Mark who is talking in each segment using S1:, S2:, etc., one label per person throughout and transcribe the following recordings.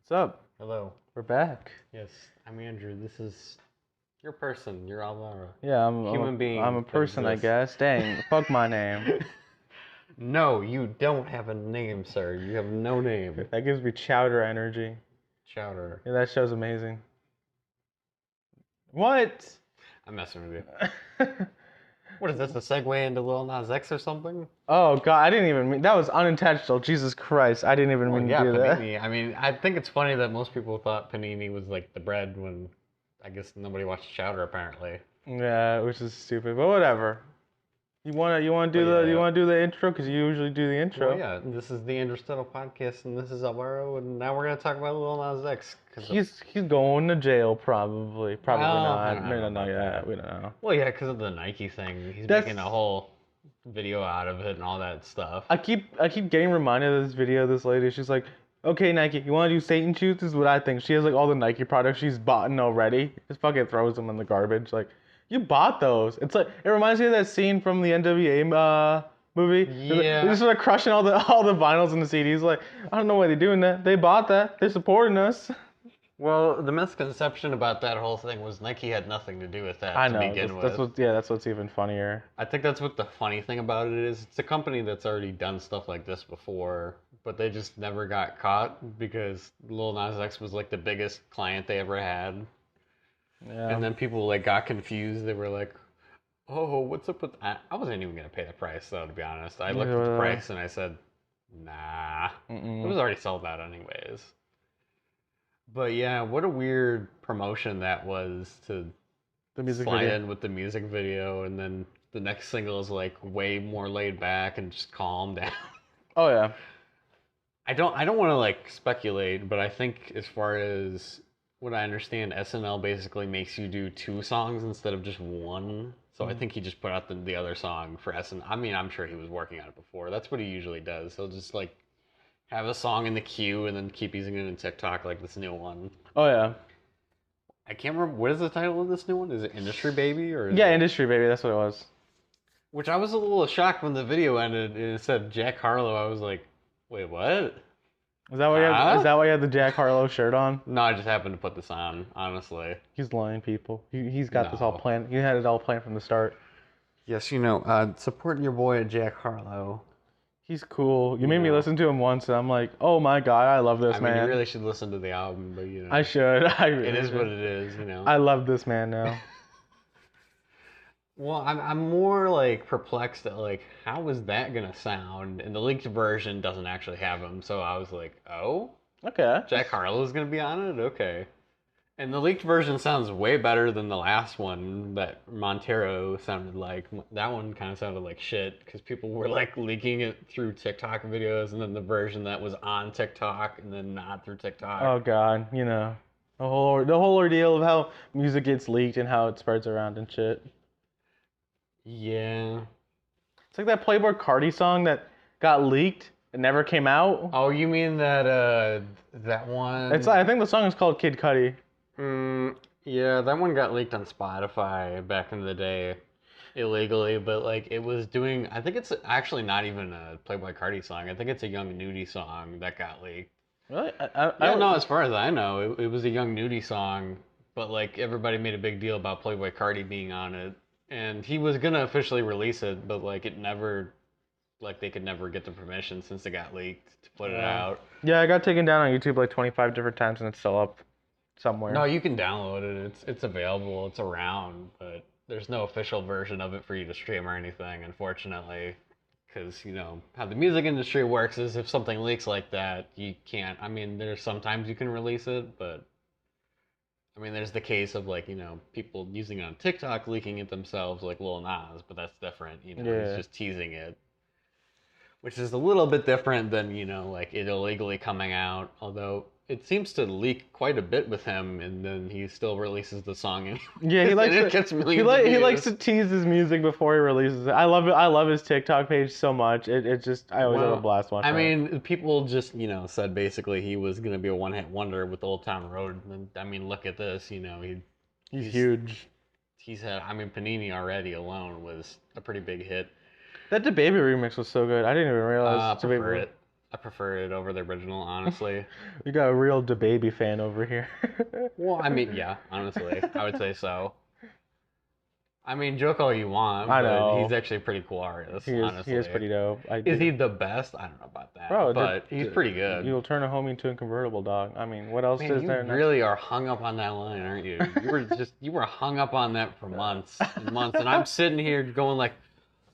S1: What's up?
S2: Hello.
S1: We're back.
S2: Yes, I'm Andrew. This is your person. You're Alvaro.
S1: Yeah, I'm
S2: Human being.
S1: I'm a person, I guess. Dang, fuck my name.
S2: No, you don't have a name, sir. You have no name.
S1: That gives me chowder energy.
S2: Chowder.
S1: Yeah, that show's amazing. What?
S2: I'm messing with you. What is this, a segue into Lil Nas X or something?
S1: Oh, God, I didn't even mean... That was unintentional. Jesus Christ, I didn't even mean to do
S2: Panini.
S1: that.
S2: I mean, I think it's funny that most people thought Panini was like the bread when I guess nobody watched Chowder apparently.
S1: Yeah, which is stupid, but whatever. You wanna do the intro because you usually do the intro.
S2: Well, yeah, this is the Andrew Stedl Podcast, and this is Alvaro, and now we're gonna talk about Lil Nas X.
S1: He's going to jail probably. Probably not.
S2: I
S1: We don't know
S2: yet.
S1: yet. We don't know.
S2: Well, yeah, because of the Nike thing. He's making a whole video out of it and all that stuff.
S1: I keep getting reminded of this video of this lady. She's like, okay, Nike, you want to do Satan shoes? This is what I think. She has like all the Nike products she's bought already. Just fucking throws them in the garbage. Like, you bought those. It's like, it reminds me of that scene from the NWA movie.
S2: Yeah.
S1: They're just sort of crushing all the vinyls and the CDs. Like, I don't know why they're doing that. They bought that. They're supporting us.
S2: Well, the misconception about that whole thing was Nike had nothing to do with that
S1: I
S2: to
S1: know.
S2: begin with.
S1: That's what's even funnier.
S2: I think that's what the funny thing about it is. It's a company that's already done stuff like this before, but they just never got caught because Lil Nas X was like the biggest client they ever had.
S1: Yeah.
S2: And then people like got confused. They were like, "Oh, what's up with that?" I wasn't even gonna pay the price though, to be honest. I looked at the price and I said, "Nah, it was already sold out anyways." But yeah, what a weird promotion that was to
S1: The music
S2: slide
S1: video.
S2: in with the music video, and then the next single is like way more laid back and just calm down.
S1: Oh yeah.
S2: I don't want to like speculate, but I think as far as what I understand, SNL basically makes you do 2 songs instead of just one. So I think he just put out the other song for SNL. I mean, I'm sure he was working on it before. That's what he usually does. He'll just like have a song in the queue and then keep using it in TikTok, like this new one.
S1: Oh yeah.
S2: I can't remember, what is the title of this new one? Is it Industry Baby? Or is
S1: Yeah,
S2: it...
S1: Industry Baby, that's what it was.
S2: Which I was a little shocked when the video ended and it said Jack Harlow. I was like, wait, what?
S1: Is that why you had the Jack Harlow shirt on?
S2: No, I just happened to put this on, honestly.
S1: He's lying, people. He's got this all planned. He had it all planned from the start.
S2: Yes, supporting your boy Jack Harlow.
S1: He's cool. You made me listen to him once, and I'm like, oh my god, I love this man.
S2: I mean, you really should listen to the album, but
S1: I should.
S2: It is what it is,
S1: I love this man now.
S2: Well, I'm more like perplexed at like how is that gonna sound? And the leaked version doesn't actually have him, so I was like, oh,
S1: okay.
S2: Jack Harlow's gonna be on it, okay. And the leaked version sounds way better than the last one that Montero sounded like. That one kind of sounded like shit because people were like leaking it through TikTok videos, and then the version that was on TikTok and then not through TikTok.
S1: Oh god, the whole ordeal of how music gets leaked and how it spreads around and shit.
S2: Yeah.
S1: It's like that Playboy Cardi song that got leaked and never came out.
S2: Oh, you mean that one?
S1: I think the song is called Kid Cudi.
S2: Yeah, that one got leaked on Spotify back in the day illegally, but like it was doing, I think it's actually not even a Playboy Cardi song. I think it's a Young Nudie song that got leaked.
S1: Really?
S2: I don't know, as far as I know, it was a Young Nudie song, but like everybody made a big deal about Playboy Cardi being on it, and he was gonna officially release it, but like it never, like they could never get the permission since it got leaked to put it out.
S1: Yeah, I got taken down on YouTube like 25 different times and it's still up somewhere.
S2: No, you can download it. It's available. It's around, but there's no official version of it for you to stream or anything, unfortunately. Because, how the music industry works is if something leaks like that, you can't. I mean, there's sometimes you can release it, but I mean, there's the case of like, people using it on TikTok leaking it themselves, like Lil Nas, but that's different. He's just teasing it. Which is a little bit different than, like it illegally coming out, although it seems to leak quite a bit with him, and then he still releases the song. And
S1: yeah, he likes to tease his music before he releases it. I love it. I love his TikTok page so much. I always have a blast watching.
S2: I mean, people just said basically he was gonna be a one-hit wonder with Old Town Road. And I mean, look at this. He's
S1: huge.
S2: He's had. I mean, Panini already alone was a pretty big hit.
S1: That DaBaby remix was so good. I didn't even realize.
S2: I prefer it. I prefer it over the original, honestly.
S1: We got a real DaBaby fan over here.
S2: Well, I mean, yeah, honestly, I would say so. I mean, joke all you want,
S1: I
S2: but
S1: know.
S2: he's actually a pretty cool artist, honestly.
S1: He is pretty dope.
S2: Is he the best? I don't know about that,
S1: Bro,
S2: but he's pretty good.
S1: You'll turn a homie into a convertible, dog. I mean, what else is there?
S2: You really are hung up on that line, aren't you? You were hung up on that for months and months, and I'm sitting here going like,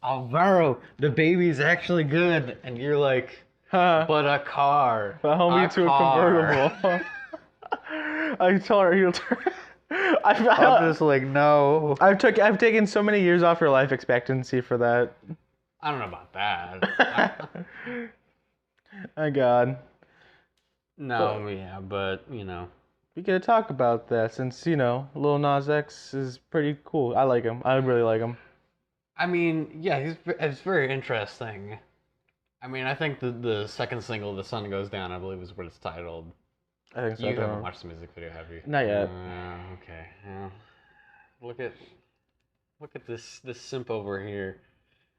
S2: Alvaro, the baby's actually good, and you're like, but a car.
S1: A homie to a convertible. I tell her he'll turn. I'm
S2: just like, no.
S1: I've taken so many years off your life expectancy for that.
S2: I don't know about that.
S1: My God.
S2: No, yeah, but you know.
S1: We gotta talk about that since, you know, Lil Nas X is pretty cool. I like him. I really like him.
S2: I mean, yeah, it's very interesting. I mean, I think the second single, The Sun Goes Down, I believe is what it's titled.
S1: I think so.
S2: You haven't watched the music video, have you?
S1: Not yet.
S2: Okay. Yeah. Look at this simp over here.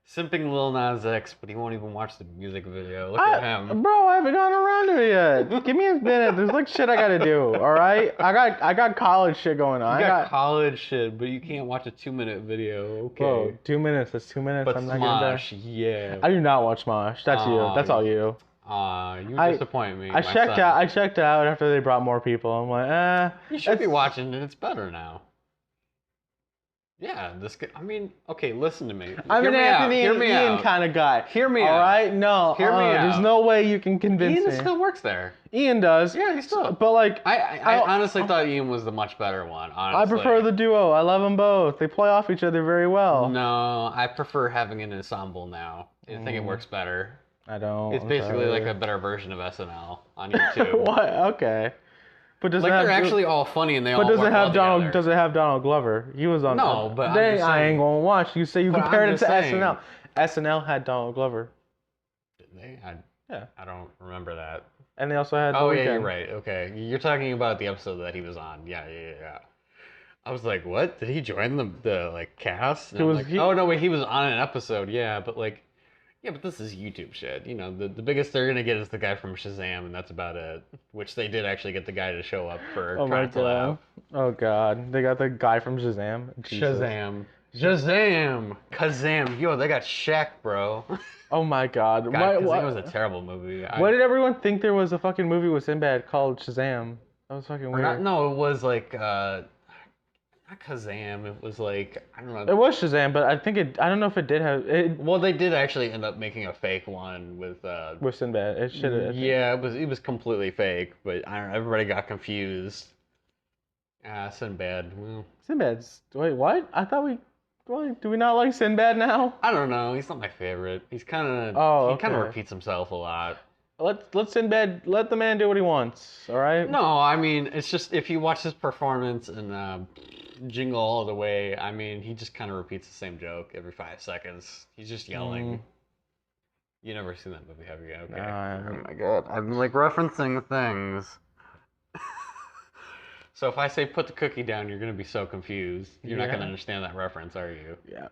S2: Simping Lil Nas X, but he won't even watch the music video. Look at him.
S1: Bro, I haven't gotten around to it yet. Give me a minute. There's like shit I gotta do, alright? I got college shit going on.
S2: You got college shit, but you can't watch a 2-minute video. Okay.
S1: Bro, 2 minutes. That's 2 minutes.
S2: But
S1: I'm not
S2: Smosh, yeah.
S1: I do not watch Smosh. That's you. That's all you.
S2: You disappoint me.
S1: I checked out after they brought more people. I'm like,
S2: You should be watching it. It's better now. Yeah, I mean, okay, listen to me.
S1: I'm an Anthony and Ian kind of guy.
S2: Hear me out.
S1: All right? No.
S2: Hear me out.
S1: There's no way you can convince me.
S2: Ian still works there.
S1: Ian does.
S2: Yeah, he still.
S1: But like,
S2: I honestly thought Ian was the much better one. Honestly.
S1: I prefer the duo. I love them both. They play off each other very well.
S2: No, I prefer having an ensemble now. I think it works better.
S1: I don't.
S2: It's basically like a better version of SNL on YouTube.
S1: What? Okay. But does
S2: they're actually all funny and they all work
S1: together. Does it have Donald Glover? He was on.
S2: No, but
S1: I ain't gonna watch. You say you compared it to
S2: saying.
S1: SNL. SNL had Donald Glover.
S2: Did they?
S1: Yeah.
S2: I don't remember that.
S1: And they also had.
S2: Oh yeah, you're right. Okay, you're talking about the episode that he was on. Yeah. I was like, what? Did he join the like cast? Oh no, wait, he was on an episode. Yeah, but like. Yeah, but this is YouTube shit. You know, the biggest they're gonna get is the guy from Shazam, and that's about it. Which they did actually get the guy to show up for Trying to Laugh.
S1: Oh God, they got the guy from Shazam. Jesus.
S2: Shazam! Kazam! Yo, they got Shaq, bro.
S1: Oh my God.
S2: Kazam was a terrible movie.
S1: Why did everyone think there was a fucking movie with Sinbad called Shazam? That was fucking weird.
S2: No, it was like not Kazam. It was like I don't know.
S1: It was Shazam, but I don't know if it did have it.
S2: Well, they did actually end up making a fake one with
S1: Sinbad. It should have.
S2: Yeah, it was completely fake, but I don't know. Everybody got confused. Sinbad. Well,
S1: Sinbad's. Wait, what? I thought we. Do we not like Sinbad now?
S2: I don't know. He's not my favorite. He's kind of. He kind of repeats himself a lot.
S1: Let Sinbad. Let the man do what he wants. All right.
S2: No, I mean it's just if you watch his performance and. Jingle All the Way, I mean, he just kind of repeats the same joke every 5 seconds. He's just yelling. You never seen that movie, have you? Okay. Oh my God. I'm like referencing things. So if I say put the cookie down, you're going to be so confused. You're not going to understand that reference, are you?
S1: Yeah.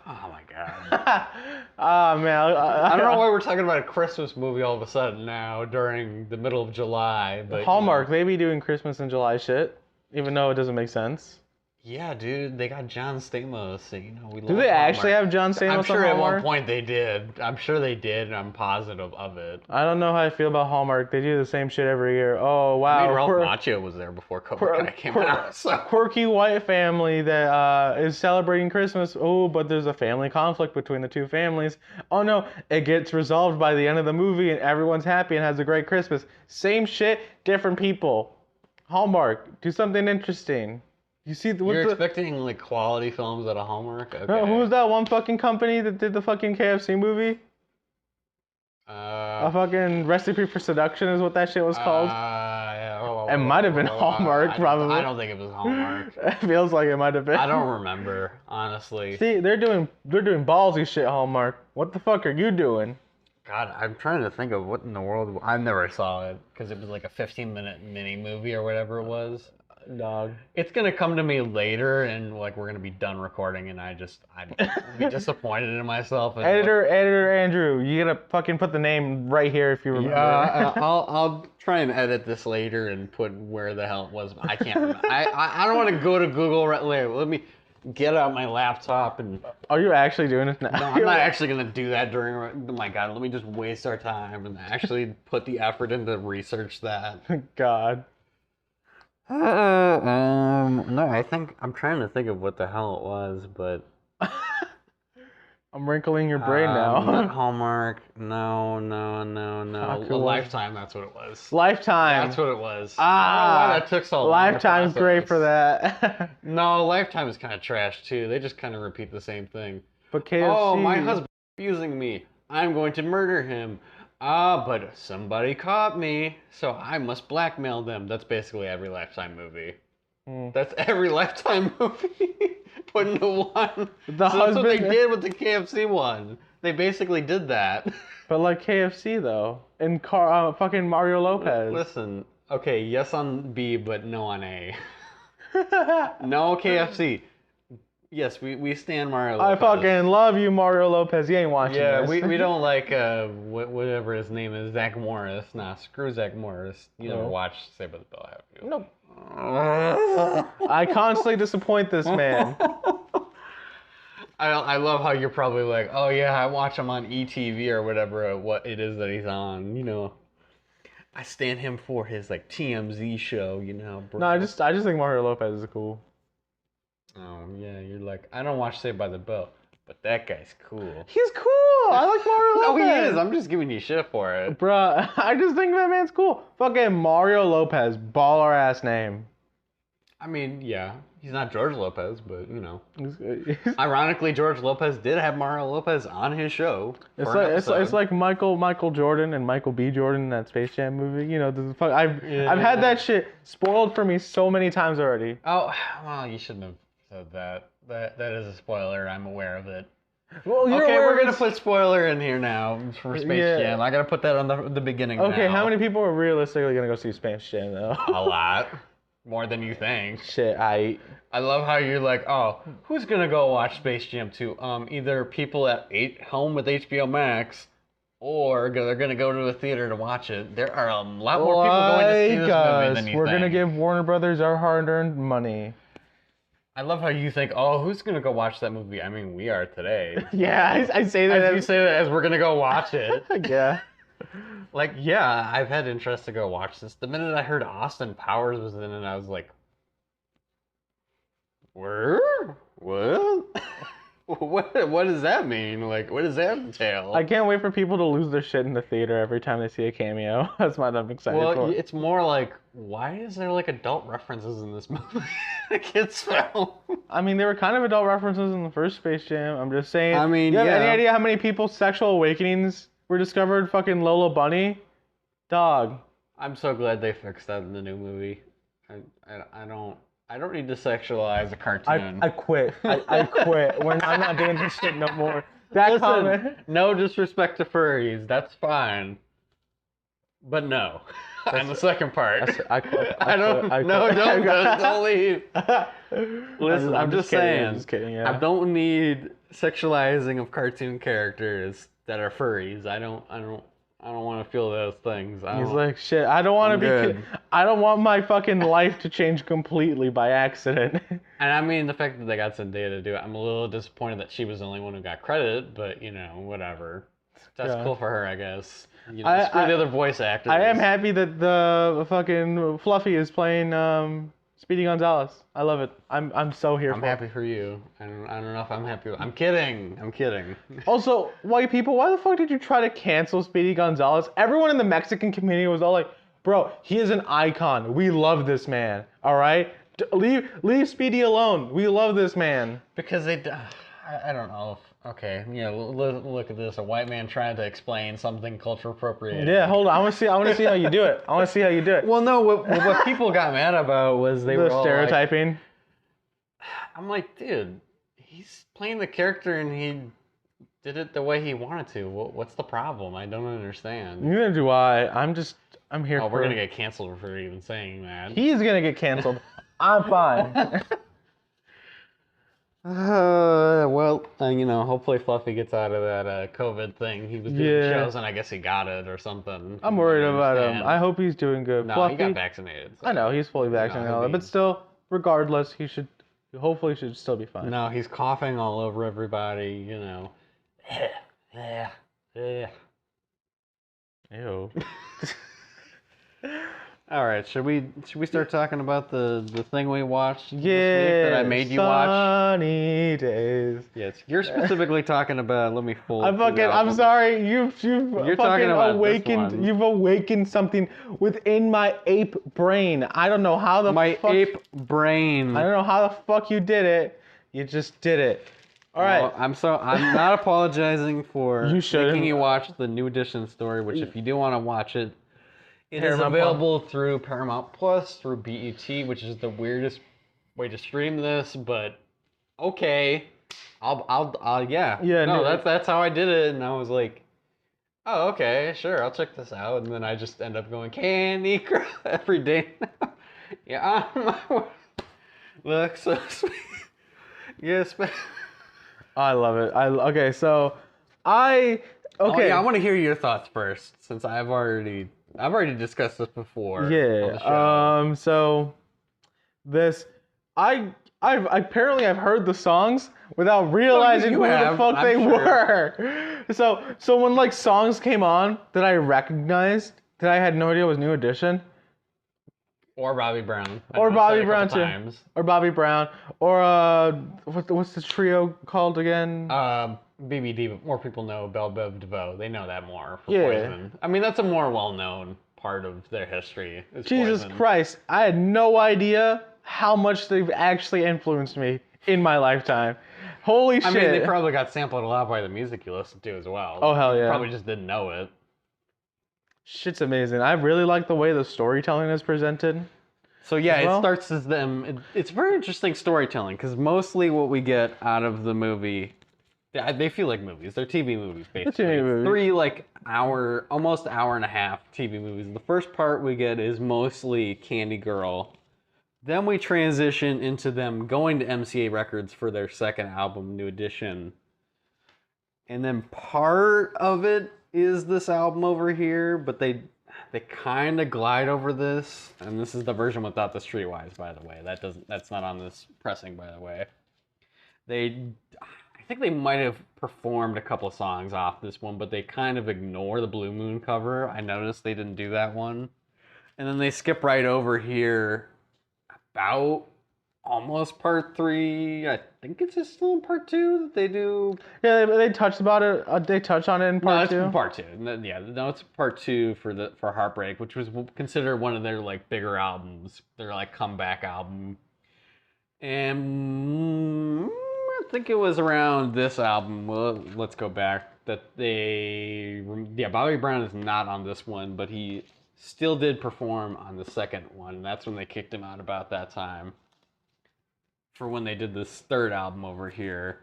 S2: Oh my God.
S1: Oh man.
S2: I don't know why we're talking about a Christmas movie all of a sudden now during the middle of July. But
S1: Hallmark, they be doing Christmas in July shit, even though it doesn't make sense.
S2: Yeah, dude, they got John Stamos. So, you know, we
S1: do they actually have John Stamos?
S2: I'm sure at one point they did. I'm sure they did, and I'm positive of it.
S1: I don't know how I feel about Hallmark. They do the same shit every year. Oh wow.
S2: I mean, Ralph Macchio was there before Cobra Kai came out. So.
S1: Quirky white family that is celebrating Christmas. Oh, but there's a family conflict between the two families. Oh no, it gets resolved by the end of the movie, and everyone's happy and has a great Christmas. Same shit, different people. Hallmark, do something interesting. You see,
S2: you're expecting like quality films out of Hallmark? Okay.
S1: No, who was that one fucking company that did the fucking KFC movie? A fucking Recipe for Seduction is what that shit was called. It might have been Hallmark, probably.
S2: I don't think it was Hallmark.
S1: It feels like it might have been.
S2: I don't remember, honestly.
S1: See, they're doing ballsy shit, Hallmark. What the fuck are you doing?
S2: God, I'm trying to think of what in the world. I never saw it because it was like a 15-minute mini movie or whatever it was.
S1: Dog.
S2: It's gonna come to me later, and like we're gonna be done recording, and I'd be disappointed in myself. And
S1: Editor Andrew, you gotta fucking put the name right here if you remember.
S2: Yeah, I'll try and edit this later and put where the hell it was. I can't remember. I don't want to go to Google right later. Let me get out my laptop and.
S1: Are you actually doing this now?
S2: No, I'm not actually gonna do that during. Oh my god, let me just waste our time and actually put the effort into research that.
S1: God.
S2: No, I think I'm trying to think of what the hell it was, but
S1: I'm wrinkling your brain now.
S2: Not Hallmark. No. Lifetime. That's what it was.
S1: Lifetime.
S2: That's what it was.
S1: Ah,
S2: I don't know why that took so long.
S1: Lifetime's great for that.
S2: No, Lifetime is kind of trash too. They just kind of repeat the same thing.
S1: But KFC.
S2: Oh, my husband's abusing me. I'm going to murder him. But somebody caught me, so I must blackmail them. That's basically every Lifetime movie. That's every Lifetime movie put into one. That's what they did with the KFC one. They basically did that.
S1: But like KFC though, and fucking Mario Lopez.
S2: Listen, okay, yes on B, but no on A. No KFC. Yes, we stand Mario Lopez.
S1: I fucking love you, Mario Lopez. You ain't watching this.
S2: Yeah, we don't like whatever his name is, Zach Morris. Nah, screw Zach Morris. You never watched Saved by the Bell, have you?
S1: Nope. I constantly disappoint this man.
S2: I love how you're probably like, oh yeah, I watch him on ETV or whatever, what it is that he's on. You know, I stand him for his like TMZ show. You know. Bro.
S1: No, I just think Mario Lopez is cool.
S2: Oh, yeah, you're like, I don't watch Saved by the Bell, but that guy's cool.
S1: He's cool. I like Mario Lopez.
S2: No, he is. I'm just giving you shit for it.
S1: Bruh, I just think that man's cool. Fucking Mario Lopez, baller ass name.
S2: I mean, yeah, he's not George Lopez, but, you know. Ironically, George Lopez did have Mario Lopez on his show.
S1: It's like Michael Jordan and Michael B. Jordan in that Space Jam movie. You know, I've had that shit spoiled for me so many times already.
S2: Oh, well, you shouldn't have said that. That is a spoiler. I'm aware of it.
S1: Well,
S2: okay, we're gonna put spoiler in here now for Space Jam. I gotta put that on the beginning.
S1: Okay,
S2: now.
S1: How many people are realistically gonna go see Space Jam though?
S2: A lot. More than you think.
S1: Shit, I
S2: love how you're like, oh, who's gonna go watch Space Jam 2? Either people at home with HBO Max, or they're gonna go to a theater to watch it. There are a lot more people going to see this movie than you
S1: We're
S2: think.
S1: gonna give Warner Brothers our hard-earned money.
S2: I love how you think, oh, who's gonna go watch that movie? I mean, we are today.
S1: Yeah, I say that
S2: as you say that as we're gonna go watch it.
S1: Yeah.
S2: Like, yeah, I've had interest to go watch this. The minute I heard Austin Powers was in it, I was like, where? What? What does that mean? Like, what does that entail?
S1: I can't wait for people to lose their shit in the theater every time they see a cameo. That's what I'm excited for.
S2: Well, it's more like, why is there like adult references in this movie? A kid's film.
S1: I mean, there were kind of adult references in the first Space Jam. I'm just saying.
S2: I mean,
S1: you have any idea how many people's sexual awakenings were discovered? Fucking Lola Bunny, dog.
S2: I'm so glad they fixed that in the new movie. I don't need to sexualize a cartoon.
S1: I quit. I quit. I'm not doing this shit no more.
S2: Listen, no disrespect to furries. That's fine. But no. On the second part.
S1: I quit.
S2: Don't leave. Listen, I'm just saying.
S1: I'm just kidding, yeah.
S2: I don't need sexualizing of cartoon characters that are furries. I don't want to feel those things.
S1: He's like, shit, I don't want to be. I don't want my fucking life to change completely by accident.
S2: And I mean, the fact that they got Zendaya to do it, I'm a little disappointed that she was the only one who got credit, but, you know, whatever. That's cool for her, I guess. You know, screw the other voice actors.
S1: I am happy that the fucking Fluffy is playing Speedy Gonzales. I love it. I'm so here for it.
S2: I'm happy for you. I don't know if I'm happy. I'm kidding.
S1: Also, white people, why the fuck did you try to cancel Speedy Gonzales? Everyone in the Mexican community was all like, bro, he is an icon. We love this man. All right? Leave Speedy alone. We love this man.
S2: Because I don't know. Okay, yeah, look at this. A white man trying to explain something culture appropriate.
S1: Yeah, hold on. I want to see how you do it.
S2: Well, no, what people got mad about was they were all
S1: stereotyping.
S2: Like, I'm like, dude, he's playing the character and he did it the way he wanted to. What's the problem? I don't understand.
S1: Neither do I. I'm here for it.
S2: We're going to get canceled for even saying that.
S1: He's going to get canceled. I'm fine.
S2: Hopefully Fluffy gets out of that COVID thing. He was doing shows, and I guess he got it or something.
S1: I'm worried about him. I hope he's doing good.
S2: No,
S1: Fluffy,
S2: he got vaccinated. So.
S1: I know, he's fully vaccinated and all that, but still, regardless, hopefully should still be fine.
S2: No, he's coughing all over everybody,
S1: Ew.
S2: All right, should we start talking about the thing we watched this week that I made you watch?
S1: Sunny days.
S2: Yes, you're specifically talking about. Let me fold.
S1: I'm sorry. You're talking about awakened. You've awakened something within my ape brain. I don't know how the
S2: ape brain.
S1: I don't know how the fuck you did it. You just did it. All right.
S2: I'm not apologizing for making you watch the New Edition story. Which, if you do want to watch it. It is available through Paramount Plus, through BET, which is the weirdest way to stream this, but okay. That's how I did it, and I was like, oh, okay, sure, I'll check this out, and then I just end up going, Candy Crush every day now. Yeah, look so sweet. Yes,
S1: I love it. Okay,
S2: I want to hear your thoughts first, since I've already discussed this before.
S1: Yeah. So this, I've heard the songs without realizing who the fuck they were. So when like songs came on that I recognized that I had no idea was New Edition.
S2: Or Bobby Brown.
S1: Or Bobby Brown too. Or Bobby Brown. Or what's the trio called again?
S2: BBD, but more people know Belle Bev DeVoe. They know that more for Poison. I mean, that's a more well-known part of their history.
S1: Jesus
S2: Poison.
S1: Christ. I had no idea how much they've actually influenced me in my lifetime. Holy shit.
S2: I mean, they probably got sampled a lot by the music you listen to as well.
S1: Oh, hell yeah.
S2: You probably just didn't know it.
S1: Shit's amazing. I really like the way the storytelling is presented.
S2: So yeah, it starts as them. It's very interesting storytelling, because mostly what we get out of the movie... They feel like movies. They're TV movies, basically.
S1: TV movies.
S2: 3 almost hour and a half TV movies. The first part we get is mostly Candy Girl. Then we transition into them going to MCA Records for their second album, New Edition. And then part of it is this album over here, but they kind of glide over this. And this is the version without the Streetwise, by the way. That's not on this pressing, by the way. I think they might have performed a couple of songs off this one, but they kind of ignore the Blue Moon cover. I noticed they didn't do that one. And then they skip right over here about almost part 3. I think it's just still in part 2 that they do.
S1: Yeah, they touched about it. They touch on it in part 2.
S2: No, it's part 2. Yeah, no, it's part 2 for Heartbreak, which was considered one of their like bigger albums. Their like comeback album. And I think it was around this album. Well, let's go back. Bobby Brown is not on this one, but he still did perform on the second one. That's when they kicked him out about that time. For when they did this third album over here.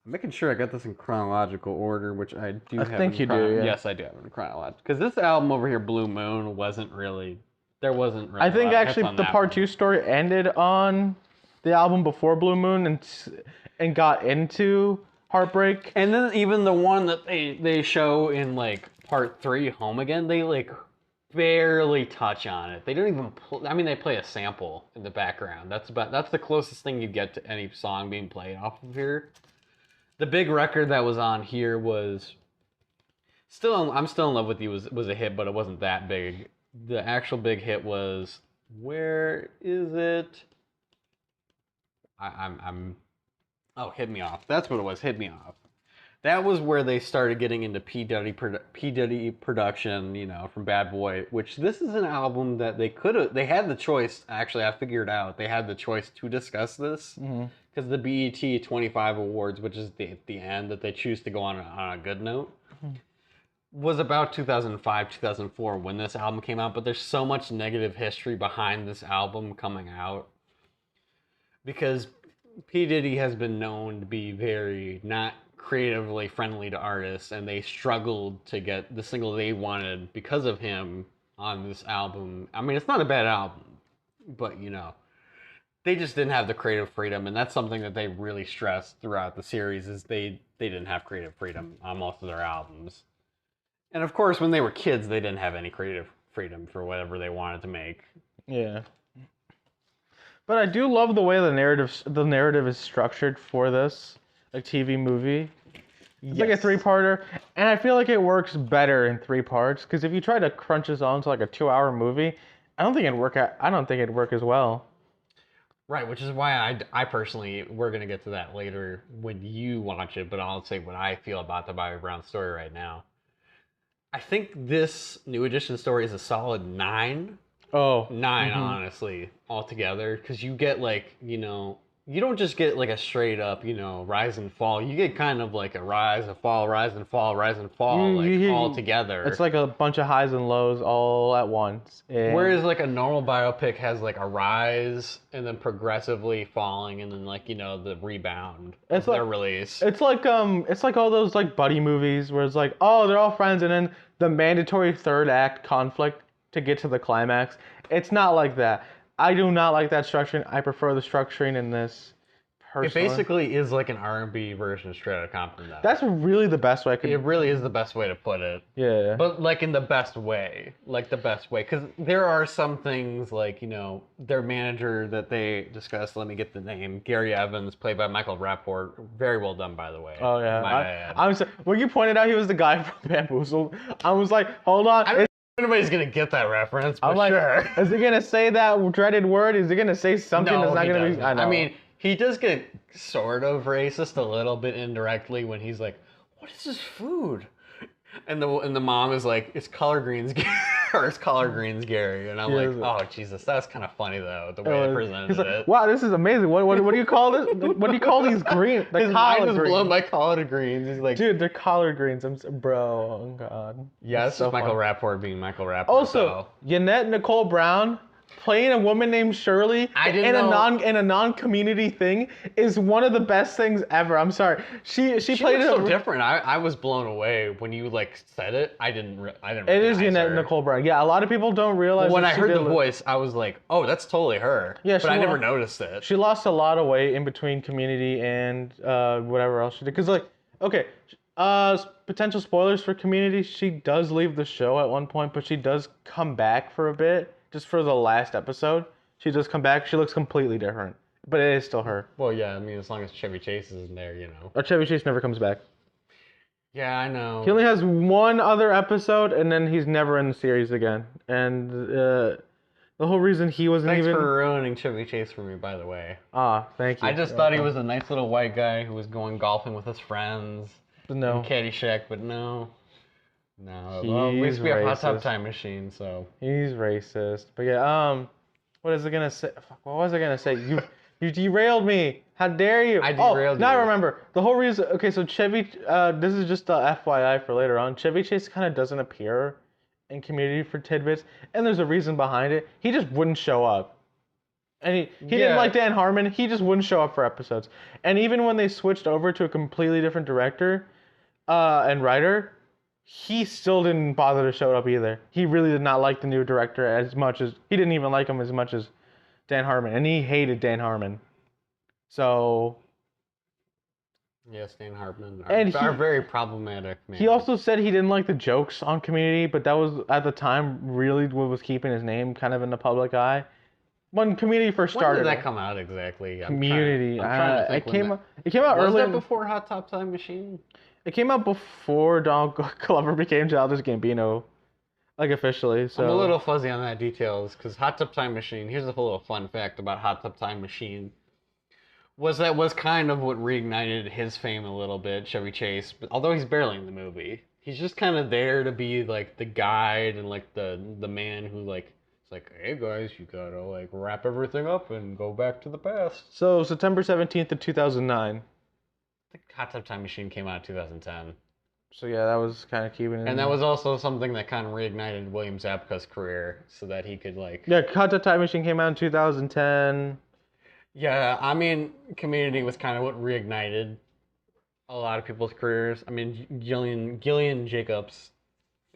S2: I'm making sure I got this in chronological order, which I do have.
S1: I think you do, yeah.
S2: Yes, I do have it in chronological. Because this album over here, Blue Moon, wasn't really.
S1: I think actually the part 2 story ended on the album before Blue Moon and got into Heartbreak.
S2: And then even the one that they show in like part 3, Home Again, they like barely touch on it. They don't even they play a sample in the background. That's the closest thing you get to any song being played off of here. The big record that was on here was I'm Still in Love with You was a hit, but it wasn't that big. The actual big hit was, where is it? Hit Me Off. That's what it was, Hit Me Off. That was where they started getting into P. Diddy production, from Bad Boy, which this is an album that they had the choice, actually, I figured out, they had the choice to discuss this, because the BET 25 Awards, which is the end, that they choose to go on a good note, was about 2005, 2004 when this album came out, but there's so much negative history behind this album coming out, because P. Diddy has been known to be very not creatively friendly to artists, and they struggled to get the single they wanted because of him on this album. I mean, it's not a bad album, but they just didn't have the creative freedom, and that's something that they really stressed throughout the series is they didn't have creative freedom on most of their albums. And of course, when they were kids, they didn't have any creative freedom for whatever they wanted to make.
S1: Yeah. But I do love the way the narrative is structured for this like TV movie. It's like a 3-parter, and I feel like it works better in 3 parts because if you try to crunch this onto like a 2-hour movie, I don't think it'd work. I don't think it'd work as well.
S2: Right, which is why I personally, we're gonna get to that later when you watch it, but I'll say what I feel about the Bobby Brown story right now. I think this new edition story is a solid 9.
S1: Oh,
S2: 9, honestly, altogether, because you get like, you know, you don't just get like a straight up, you know, rise and fall. You get kind of like a rise, a fall, rise and fall, rise and fall, all together.
S1: It's like a bunch of highs and lows all at once. And
S2: whereas like a normal biopic has like a rise and then progressively falling and then like, you know, the rebound of their release.
S1: It's like all those like buddy movies where it's like, oh, they're all friends and then the mandatory 3rd act conflict to get to the climax. It's not like that. I do not like that structuring. I prefer the structuring in this. Personally.
S2: It basically is like an R&B version of Straight Outta Compton.
S1: That's really the best way I could.
S2: It really is the best way to put it.
S1: Yeah.
S2: But like in the best way, because there are some things like, you know, their manager that they discussed. Let me get the name. Gary Evans, played by Michael Rapport. Very well done, by the way.
S1: Oh yeah. I'm sorry. When you pointed out he was the guy from Bamboozled, I was like, hold on.
S2: I don't know if anybody's gonna get that reference, but
S1: I'm like,
S2: sure.
S1: Is he gonna say that dreaded word? Is he gonna say something that's not gonna be?
S2: I mean, he does get sort of racist a little bit indirectly when he's like, "What is this food?" And the mom is like, "It's collard greens, or it's collard greens, Gary." And I'm like, "Oh Jesus, that's kind of funny though, the way they presented it."
S1: Wow, this is amazing. What do you call this? What do you call these greens?
S2: His mind was blown by collard greens. He's like,
S1: dude, they're collard greens. Bro, oh god.
S2: Yeah, it's so Michael Rapport being Michael Rapport.
S1: Also, Nicole Brown playing a woman named Shirley in a non-community thing is one of the best things ever. I'm sorry. She played it
S2: so different. I was blown away when you like said it. I didn't
S1: It is Nicole Brown. Yeah, a lot of people don't realize.
S2: When I heard the voice, I was like, "Oh, that's totally her." Yeah, but I never noticed it.
S1: She lost a lot of weight in between Community and whatever else she did. Cause like, okay, potential spoilers for Community. She does leave the show at one point, but she does come back for a bit. Just for the last episode, she does come back. She looks completely different, but it is still her.
S2: Well, yeah, I mean, as long as Chevy Chase isn't there, you know.
S1: Or Chevy Chase never comes back.
S2: Yeah, I know.
S1: He only has one other episode, and then he's never in the series again. And the whole reason he wasn't
S2: Thanks for ruining Chevy Chase for me, by the way.
S1: Ah, thank you.
S2: I just thought he was a nice little white guy who was going golfing with his friends.
S1: No.
S2: In Caddyshack, but no. No, well, at least we have Hot Tub Time Machine, so.
S1: He's racist. But yeah, what is it gonna say? What was I gonna say? You derailed me. How dare you?
S2: I derailed you.
S1: Now I remember. The whole reason, okay, so Chevy, this is just a FYI for later on. Chevy Chase kind of doesn't appear in Community for tidbits, and there's a reason behind it. He just wouldn't show up. And he didn't like Dan Harmon. He just wouldn't show up for episodes. And even when they switched over to a completely different director and writer, he still didn't bother to show up either. He really did not like the new director as much as... He didn't even like him as much as Dan Harmon. And he hated Dan Harmon. So...
S2: Yes, Dan Harmon are very problematic, man.
S1: He also said he didn't like the jokes on Community, but that was, at the time, really what was keeping his name kind of in the public eye. When Community first started...
S2: When did that come out exactly?
S1: Community. It came out early...
S2: Was that before Hot Top Time Machine?
S1: It came out before Donald Glover became Childish Gambino, like officially. So
S2: I'm a little fuzzy on that details because Hot Tub Time Machine. Here's a little fun fact about Hot Tub Time Machine. Was kind of what reignited his fame a little bit, Chevy Chase. But although he's barely in the movie, he's just kind of there to be like the guide and like the man who like it's like, hey guys, you gotta like wrap everything up and go back to the past.
S1: So September 17th of 2009.
S2: I think Hot Tub Time Machine came out in 2010.
S1: So yeah, that was kind of keeping it.
S2: And that was also something that kind of reignited William Zabka's career, so that he could like.
S1: Yeah, Hot Tub Time Machine came out in 2010.
S2: Yeah, I mean, Community was kind of what reignited a lot of people's careers. I mean, Gillian Jacobs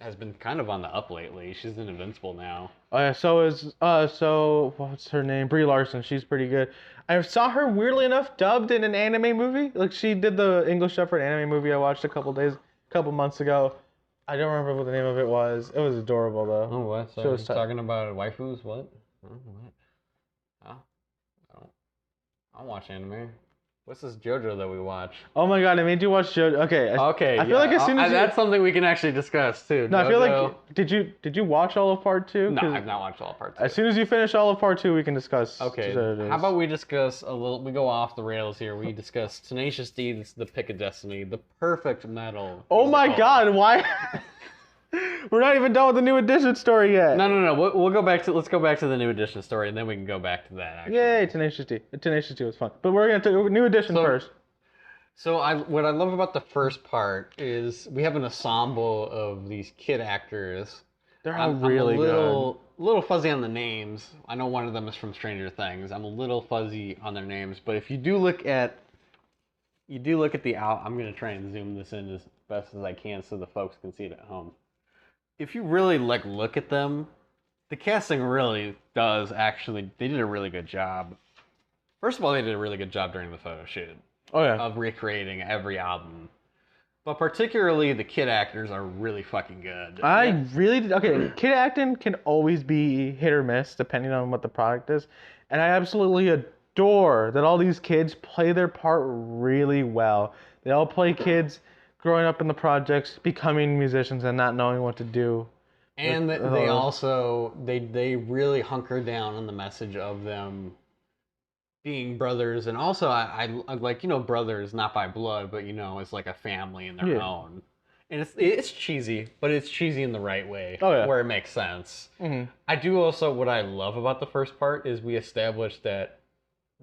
S2: has been kind of on the up lately. She's in Invincible now.
S1: Oh yeah, so what's her name? Brie Larson. She's pretty good. I saw her weirdly enough dubbed in an anime movie. Like she did the English dub for an anime movie I watched a couple months ago. I don't remember what the name of it was. It was adorable though.
S2: Oh what? So you're talking about waifus? What? Oh, what? Huh? I don't watch anime. What's this Jojo that we watch?
S1: Oh my god, I made you watch Jojo. Okay.
S2: Okay.
S1: I feel like as soon as
S2: that's something we can actually discuss too.
S1: No,
S2: Jojo.
S1: I feel like did you watch all of part 2?
S2: No, I've not watched all of part 2.
S1: As soon as you finish all of part 2, we can discuss.
S2: Okay. How about we discuss a little? We go off the rails here. We discuss Tenacious D's The Pick of Destiny, the perfect metal.
S1: Oh my god, why? We're not even done with the new edition story yet.
S2: No. We'll go back to let's go back to the new edition story, and then we can go back to that. Actually.
S1: Yay, Tenacious D. Tenacious D was fun, but we're gonna take new edition first.
S2: So what I love about the first part is we have an ensemble of these kid actors.
S1: They're all really good.
S2: A little fuzzy on the names. I know one of them is from Stranger Things. I'm a little fuzzy on their names, but if you do look at the out, I'm gonna try and zoom this in as best as I can so the folks can see it at home. If you really look at them, the casting really does actually. They did a really good job. First of all, they did a really good job during the photo shoot.
S1: Oh yeah.
S2: Of recreating every album. But particularly the kid actors are really fucking good.
S1: Kid acting can always be hit or miss depending on what the product is. And I absolutely adore that all these kids play their part really well. They all play kids growing up in the projects, becoming musicians and not knowing what to do.
S2: And they also they really hunker down on the message of them being brothers, and also I like, brothers not by blood, but it's like a family in their own. And it's cheesy, but it's cheesy in the right way, where it makes sense. Mm-hmm. I do also, what I love about the first part is we established that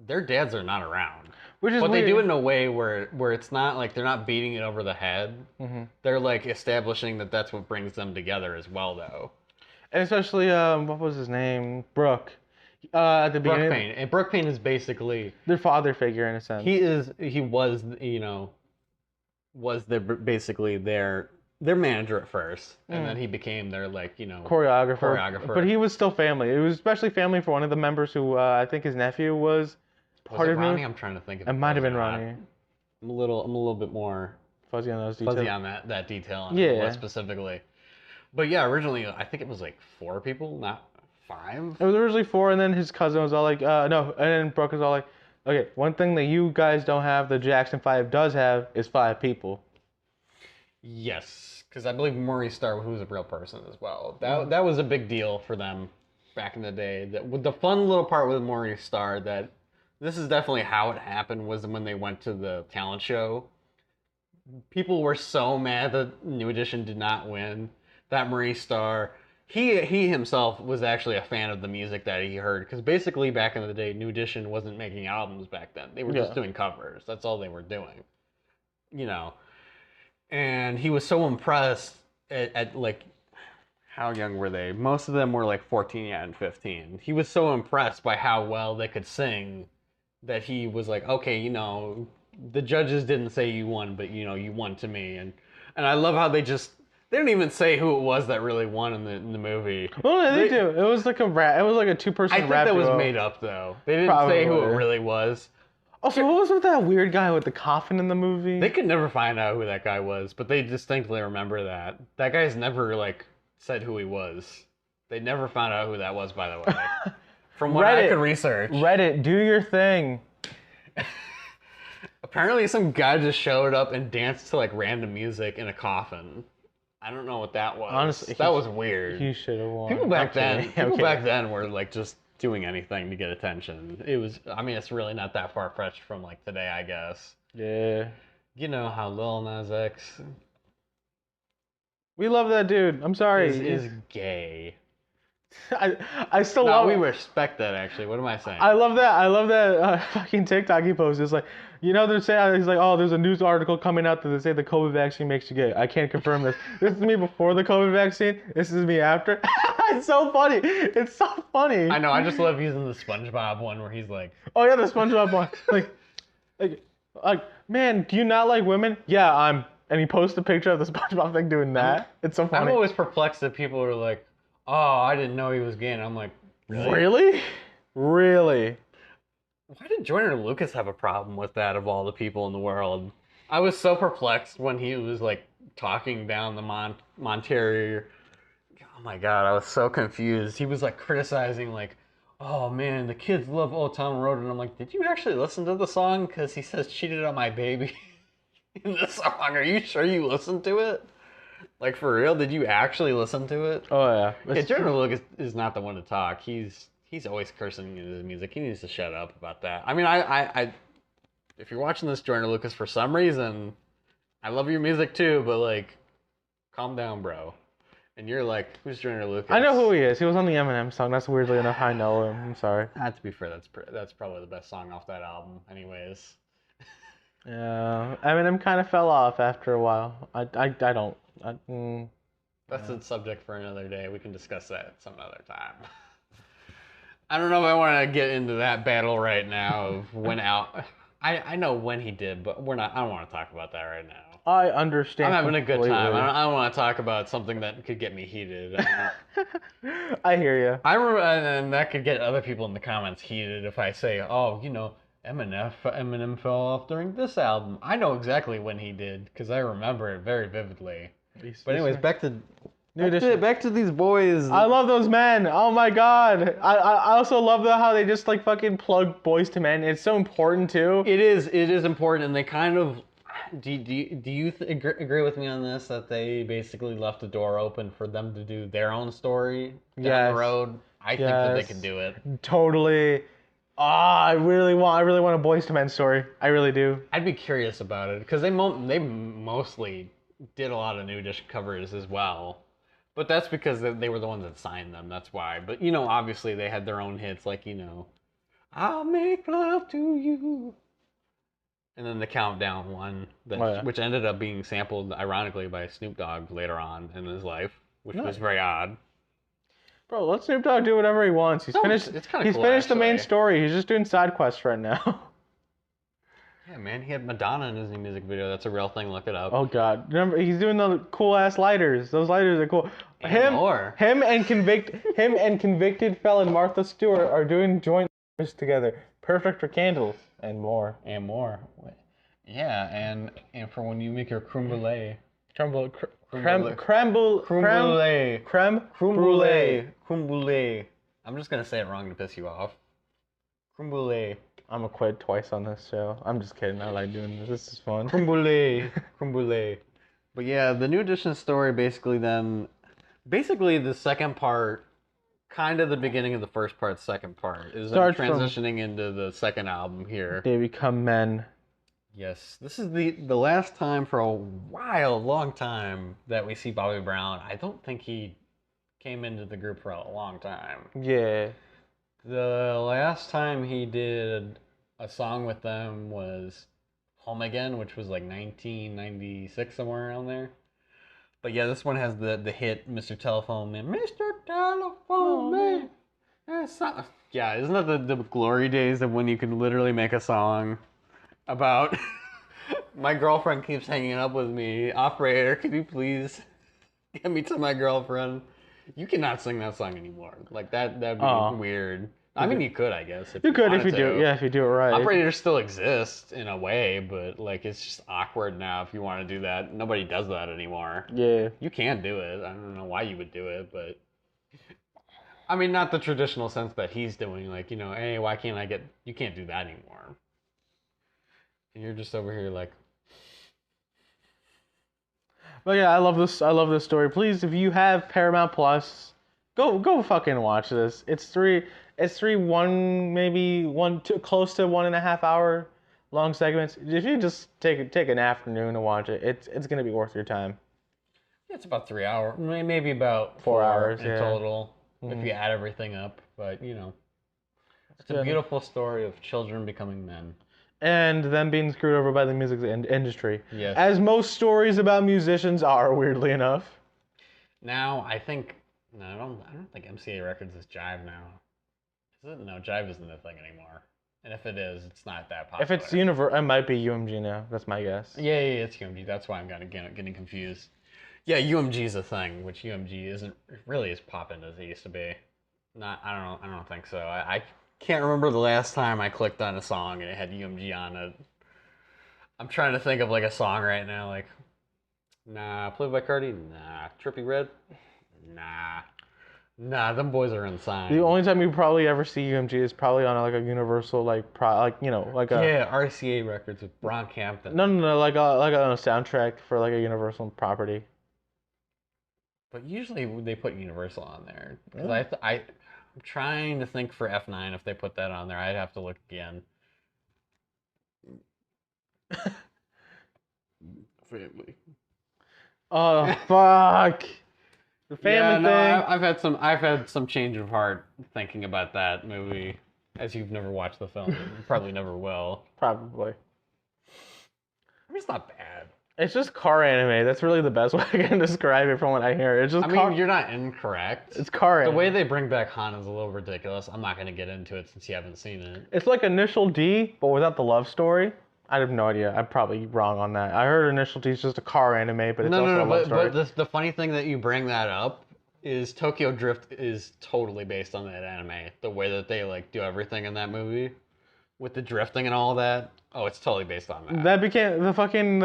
S2: their dads are not around, but weird. They do it in a way where it's not like they're not beating it over the head. Mm-hmm. They're like establishing that that's what brings them together as well, though.
S1: And especially what was his name, Brooke. At the beginning,
S2: Brooke Payne. And Brooke Payne is basically
S1: their father figure in a sense.
S2: Was basically their manager at first, and then he became their choreographer.
S1: But he was still family. It was especially family for one of the members who I think his nephew was part of
S2: Ronnie? I'm trying to think of it.
S1: It might have been Ronnie.
S2: I'm a little bit more
S1: fuzzy on those details.
S2: Fuzzy on that detail. What specifically. But yeah, originally I think it was like 4 people, not 5?
S1: It was originally 4, and then his cousin was all like, no. And then Brooke was all like, okay, one thing that you guys don't have, the Jackson 5 does have, is 5 people.
S2: Yes, because I believe Maurice Starr, who's a real person as well. That was a big deal for them back in the day. With the fun little part with Maurice Starr, that this is definitely how it happened, was when they went to the talent show. People were so mad that New Edition did not win, that Maurice Starr... He himself was actually a fan of the music that he heard, because basically back in the day, New Edition wasn't making albums back then. They were just doing covers. That's all they were doing, And he was so impressed at like, how young were they? Most of them were like 14 and 15. He was so impressed by how well they could sing that he was like, okay, the judges didn't say you won, but you won to me. And I love how they didn't even say who it was that really won in the movie.
S1: Well, they do. It was like a 2-person rap.
S2: I think that was made up, though. They didn't say who it really was.
S1: Oh, so what was with that weird guy with the coffin in the movie?
S2: They could never find out who that guy was, but they distinctly remember that. That guy's never, said who he was. They never found out who that was, by the way. From what I could research.
S1: Reddit, do your thing.
S2: Apparently some guy just showed up and danced to, random music in a coffin. I don't know what that was.
S1: Honestly,
S2: that was weird.
S1: He should have won.
S2: People back then were just doing anything to get attention. It's really not that far-fetched from today, I guess.
S1: Yeah.
S2: You know how Lil Nas X...
S1: We love that dude. I'm sorry.
S2: Is gay.
S1: I still love.
S2: We respect that, actually. What am I saying?
S1: I love that fucking TikTok he posted. It's like, they're saying, he's like, oh, there's a news article coming out that they say the COVID vaccine makes you gay. I can't confirm this. This is me before the COVID vaccine. This is me after. It's so funny. It's so funny.
S2: I know. I just love using the SpongeBob one where he's like,
S1: oh yeah, the SpongeBob one. Like, man, do you not like women? Yeah, I'm and he posts a picture of the SpongeBob thing doing that. It's so funny.
S2: I'm always perplexed that people are like, "Oh, I didn't know he was gay." And I'm like,
S1: Really? Really?
S2: Why did Joyner Lucas have a problem with that of all the people in the world? I was so perplexed when he was like talking down the Monterey. Oh my god, I was so confused. He was like criticizing like, "Oh man, the kids love Old Town Road," and I'm like, "Did you actually listen to the song? Because he says cheated on my baby in the song. Are you sure you listened to it? Like for real? Did you actually listen to it?"
S1: Oh yeah.
S2: Yeah, Joyner Lucas is not the one to talk. He's always cursing in his music. He needs to shut up about that. I mean, I if you're watching this, Joyner Lucas, for some reason, I love your music too, but like, calm down, bro. And you're like, who's Joyner Lucas?
S1: I know who he is. He was on the Eminem song. That's weirdly enough how I know him. I'm sorry.
S2: To be fair, that's probably the best song off that album, anyways.
S1: Yeah, Eminem kind of fell off after a while. I don't.
S2: That's a subject for another day. We can discuss that some other time. I don't know if I want to get into that battle right now of when out. I know when he did, but I don't want to talk about that right now.
S1: I understand.
S2: I'm having a good
S1: completely.
S2: time. I don't want to talk about something that could get me heated.
S1: I hear you.
S2: I remember, and that could get other people in the comments heated if I say, "Oh, Eminem fell off during this album." I know exactly when he did because I remember it very vividly. But anyways, back to these boys.
S1: I love those men. Oh my god. I also love how they just like fucking plug Boys to Men. It's so important too.
S2: It is important, and they kind of. Do you agree with me on this, that they basically left the door open for them to do their own story down the road? I think that they can do it.
S1: Totally. I really want a Boys to Men story. I really do.
S2: I'd be curious about it because they mostly did a lot of New Edition covers as well, but that's because they were the ones that signed them. That's why. But obviously they had their own hits like "I'll Make Love to You." And then the Countdown one, which ended up being sampled, ironically, by Snoop Dogg later on in his life, which was very odd.
S1: Bro, let Snoop Dogg do whatever he wants. He's finished.
S2: It's kind of cool,
S1: finished the main
S2: actually.
S1: story. He's just doing side quests right now.
S2: Yeah, man, he had Madonna in his new music video. That's a real thing. Look it up.
S1: Oh god, remember he's doing the cool ass lighters. Those lighters are cool. Him and convicted felon Martha Stewart are doing joint together. Perfect for candles and more.
S2: Yeah, and for when you make your creme brulee.
S1: Creme brulee.
S2: I'm just gonna say it wrong to piss you off. Creme brulee.
S1: I'm gonna quit twice on this show. I'm just kidding. I like doing this. This is fun.
S2: Creme brulee. But yeah, the New Edition story basically the second part, kind of the beginning of the first part, second part, is them transitioning into the second album here.
S1: They become men.
S2: Yes, this is the last time for a long time that we see Bobby Brown. I don't think he came into the group for a long time.
S1: Yeah.
S2: The last time he did a song with them was Home Again, which was like 1996, somewhere around there. But yeah, this one has the hit Mr. Telephone Man. Mr. Telephone Man. Yeah, isn't that the glory days of when you could literally make a song about my girlfriend keeps hanging up with me. Operator, could you please get me to my girlfriend? You cannot sing that song anymore. Like that'd be weird. I mean, you could, I guess.
S1: If you do it right.
S2: Operators still exist in a way, but like it's just awkward now if you want to do that. Nobody does that anymore.
S1: Yeah.
S2: You can't do it. I don't know why you would do it, but I mean, not the traditional sense that he's doing. Like, hey, why can't you can't do that anymore. And you're just over here like.
S1: But yeah, I love this story. Please, if you have Paramount Plus, go fucking watch this. It's three close to 1.5 hour long segments. If you just take an afternoon to watch it, it's gonna be worth your time.
S2: It's about 3 hours, maybe about
S1: 4 hours
S2: in total, if you add everything up. But it's a beautiful story of children becoming men. And
S1: them being screwed over by the music industry.
S2: Yes.
S1: As most stories about musicians are, weirdly enough.
S2: Now, I don't think MCA Records is Jive now. Is it? No, Jive isn't a thing anymore. And if it is, it's not that popular.
S1: If it's it might be UMG now. That's my guess.
S2: Yeah, it's UMG. That's why I'm getting confused. Yeah, UMG is a thing, which UMG isn't really as poppin' as it used to be. I don't think so. I can't remember the last time I clicked on a song and it had UMG on it. I'm trying to think of like a song right now, like, nah, Playboy Cardi, nah, Trippie Redd, nah, them boys are insane.
S1: The only time you probably ever see UMG is probably on like a Universal like a
S2: RCA Records with Bron Campton.
S1: No, like on a soundtrack for like a Universal property.
S2: But usually they put Universal on there. Because I'm trying to think for F9 if they put that on there. I'd have to look again. Family.
S1: Oh fuck. The family thing.
S2: I've had some change of heart thinking about that movie. As you've never watched the film, you probably never will.
S1: Probably.
S2: I mean, it's not bad.
S1: It's just car anime. That's really the best way I can describe it from what I hear. It's just.
S2: You're not incorrect.
S1: It's car anime.
S2: The way they bring back Han is a little ridiculous. I'm not gonna get into it since you haven't seen it.
S1: It's like Initial D, but without the love story. I have no idea. I'm probably wrong on that. I heard Initial D is just a car anime, but it's also a love story.
S2: But the funny thing that you bring that up is Tokyo Drift is totally based on that anime. The way that they like do everything in that movie, with the drifting and all that. Oh, it's totally based on that.
S1: That became the fucking.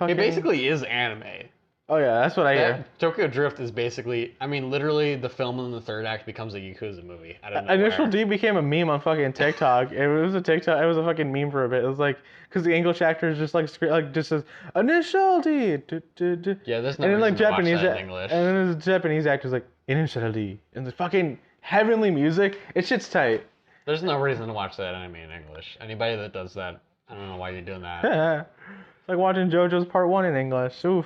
S1: It
S2: basically is anime.
S1: Oh yeah, that's what I hear.
S2: Tokyo Drift is basically, literally the film in the third act becomes a Yakuza movie. I don't know.
S1: Initial D became a meme on fucking TikTok. It was a fucking meme for a bit. It was like, because the English actors just just says Initial D.
S2: Yeah, there's no
S1: and then
S2: reason to watch that in English.
S1: And then there's a Japanese actors like Initial D, and the fucking heavenly music. It shit's tight.
S2: There's no reason to watch that anime in English. Anybody that does that, I don't know why you're doing that.
S1: It's like watching Jojo's Part 1 in English. Oof.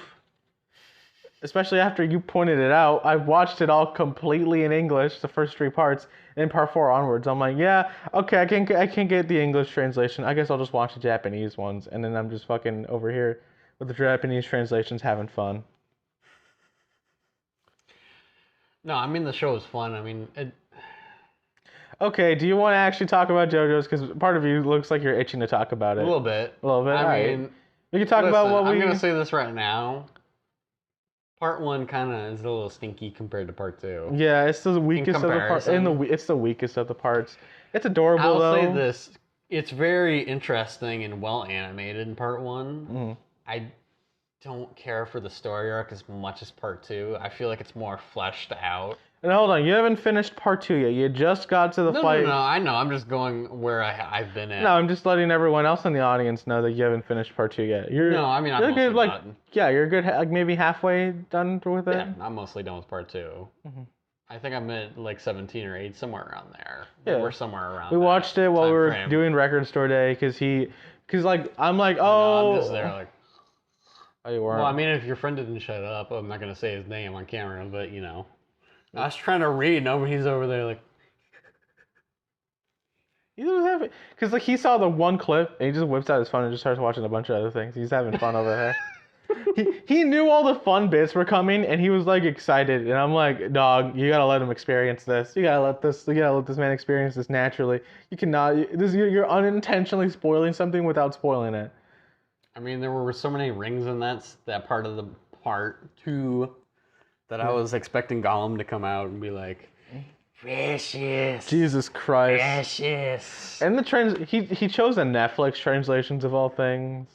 S1: Especially after you pointed it out. I watched it all completely in English, the first 3 parts, and then part 4 onwards. I'm like, yeah, okay, I can't get the English translation. I guess I'll just watch the Japanese ones, and then I'm just fucking over here with the Japanese translations having fun.
S2: No, the show is fun.
S1: Okay, do you want to actually talk about JoJo's? Because part of you looks like you're itching to talk about it.
S2: A little bit.
S1: We can talk about what
S2: I'm going to say this right now. Part 1 kind of is a little stinky compared to part 2.
S1: Yeah, it's the weakest of the parts. It's the weakest of the parts. It's adorable, though.
S2: I'll say this. It's very interesting and well animated in part 1.
S1: Mm-hmm.
S2: I don't care for the story arc as much as part 2. I feel like it's more fleshed out.
S1: And hold on, you haven't finished part 2 yet. You just got to the fight.
S2: No, I know. I'm just going where I've been at.
S1: No, I'm just letting everyone else in the audience know that you haven't finished part 2 yet.
S2: I'm mostly done.
S1: Yeah, you're good, like maybe halfway done with it.
S2: Yeah, I'm mostly done with part 2.
S1: Mm-hmm.
S2: I think I'm at like 17 or 8, somewhere around there.
S1: Yeah.
S2: We're somewhere around.
S1: We watched it while we were doing Record Store Day because I'm like, oh.
S2: I'm just there like.
S1: Oh, you weren't.
S2: Well, if your friend didn't shut up, I'm not gonna say his name on camera, but I was trying to read, and he's over there like.
S1: He was having, because he saw the one clip and he just whips out his phone and just starts watching a bunch of other things. He's having fun over there. He knew all the fun bits were coming and he was like excited, and I'm like, dog, you gotta let him experience this. You gotta let this man experience this naturally. You cannot. You're unintentionally spoiling something without spoiling it.
S2: There were so many rings in that part of the part 2 that I was expecting Gollum to come out and be like, precious.
S1: Jesus Christ.
S2: Precious.
S1: And he chose the Netflix translations of all things.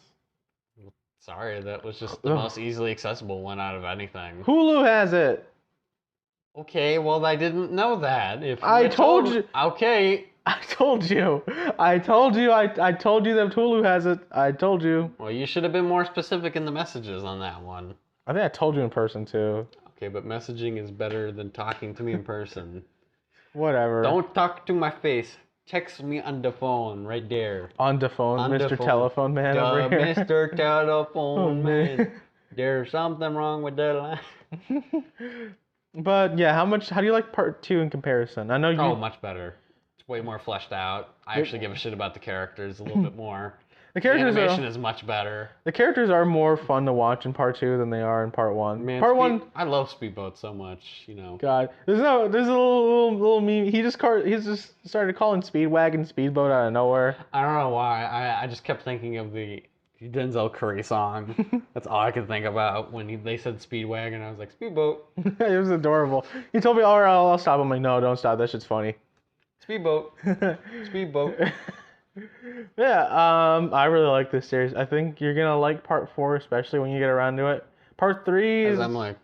S2: Sorry, that was just the most easily accessible one out of anything.
S1: Hulu has it.
S2: Okay, well, I didn't know that.
S1: I told you.
S2: Okay.
S1: I told you that Hulu has it. I told you.
S2: Well, you should have been more specific in the messages on that one.
S1: I think I told you in person, too.
S2: Okay, but messaging is better than talking to me in person.
S1: Whatever.
S2: Don't talk to my face. Text me on the phone right there.
S1: On the phone, Mr. Telephone Man over here.
S2: Mr. Telephone Man. There's something wrong with that line.
S1: But yeah, how do you like part 2 in comparison? I know you.
S2: Oh, much better. It's way more fleshed out. I actually give a shit about the characters a little bit more.
S1: The
S2: The
S1: characters
S2: animation
S1: are
S2: is much better.
S1: the characters are more fun to watch in part 2 than they are in part 1.
S2: Man,
S1: Part 1,
S2: I love Speedboat so much, you know.
S1: God, there's a little meme. He just started calling Speedwagon Speedboat out of nowhere.
S2: I don't know why. I just kept thinking of the Denzel Curry song. That's all I could think about when they said Speedwagon. I was like, Speedboat.
S1: It was adorable. He told me, "All right, I'll stop." I'm like, "No, don't stop. That shit's funny."
S2: Speedboat. Speedboat.
S1: Yeah, I really like this series. I think you're gonna like part 4, especially when you get around to it. Part 3 is.
S2: I'm like,